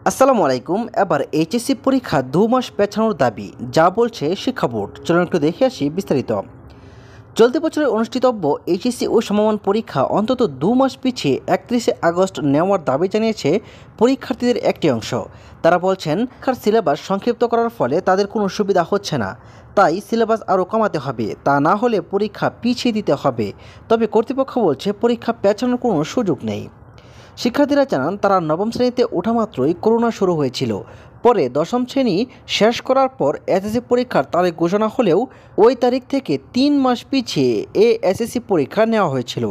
আসসালামু আলাইকুম। এবার এইচএসসি পরীক্ষা ২ মাস পেছানোর দাবি, যা বলছে শিক্ষা বোর্ড। চলুন একটু দেখে আসি বিস্তারিত। চলতি বছরে অনুষ্ঠিতব্য এইচএসসি ও সমমান পরীক্ষা অন্তত ২ মাস পিছিয়ে ৩১ আগস্ট নেওয়ার দাবি জানিয়েছে পরীক্ষার্থীদের একটি অংশ। তারা বলছেন, শিক্ষার সিলেবাস সংক্ষিপ্ত করার ফলে তাদের কোনো সুবিধা হচ্ছে না, তাই সিলেবাস আরও কমাতে হবে, তা না হলে পরীক্ষা পিছিয়ে দিতে হবে। তবে কর্তৃপক্ষ বলছে পরীক্ষা পেছানোর কোনো সুযোগ নেই। শিক্ষার্থীরা জানান, তারা নবম শ্রেণীতে ওঠা মাত্রই করোনা শুরু হয়েছিল। পরে দশম শ্রেণী শেষ করার পর এসএসসি পরীক্ষার তারিখ ঘোষণা হলেও ওই তারিখ থেকে ৩ মাস পিছিয়ে এসএসসি পরীক্ষা নেওয়া হয়েছিল।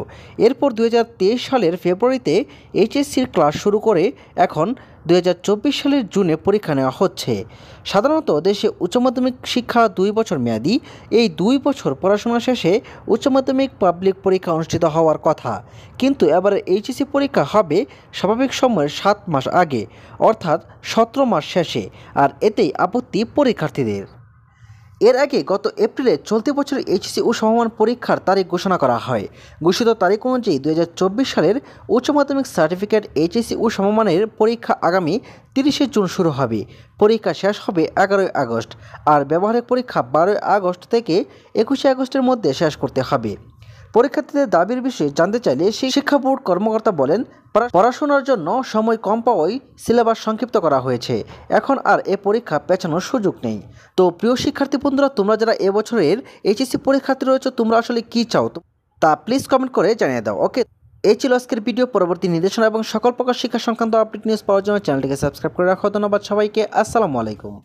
এরপর ২০২৩ সালের ফেব্রুয়ারিতে এইচএসসির ক্লাস শুরু করে এখন ২০২৪ সালের জুনে পরীক্ষা নেওয়া হচ্ছে। সাধারণত দেশে উচ্চ মাধ্যমিক শিক্ষা ২ বছর মেয়াদি। এই ২ বছর পড়াশোনা শেষে উচ্চ মাধ্যমিক পাবলিক পরীক্ষা অনুষ্ঠিত হওয়ার কথা, কিন্তু এবারে এইচএসসি পরীক্ষা হবে স্বাভাবিক সময়ের ৭ মাস আগে, অর্থাৎ ১৭ মাস শেষে। আর এতেই আপত্তি পরীক্ষার্থীদের। এর আগে গত এপ্রিলে চলতি বছর এইচএসসি ও সমমান পরীক্ষার তারিখ ঘোষণা করা হয়। ঘোষিত তারিখ অনুযায়ী ২০২৪ সালের উচ্চ মাধ্যমিক সার্টিফিকেট এইচএসসি ও সমমানের পরীক্ষা আগামী ৩০শে জুন শুরু হবে। পরীক্ষা শেষ হবে ১১ই আগস্ট, আর ব্যবহারিক পরীক্ষা ১২ই আগস্ট থেকে ২১শে আগস্টের মধ্যে শেষ করতে হবে। পরীক্ষার্থীদের দাবির বিষয়ে জানতে চাইলে শিক্ষা বোর্ড কর্মকর্তা বলেন, পড়াশোনার জন্য সময় কম পাওয়ায় সিলেবাস সংক্ষিপ্ত করা হয়েছে। এখন আর এ পরীক্ষা পেছানোর সুযোগ নেই। তো প্রিয় শিক্ষার্থী বন্ধুরা, তোমরা যারা এবছরের এইচএসসি পরীক্ষার্থী রয়েছে, তোমরা আসলে কী চাও তা প্লিজ কমেন্ট করে জানিয়ে দাও। ওকে, এই ছিল আজকের ভিডিও। পরবর্তী নির্দেশনা এবং সকল প্রকার শিক্ষা সংক্রান্ত আপডেট নিউজ পাওয়ার জন্য চ্যানেলটিকে সাবস্ক্রাইব করে রাখো। ধন্যবাদ সবাইকে। আসসালামু আলাইকুম।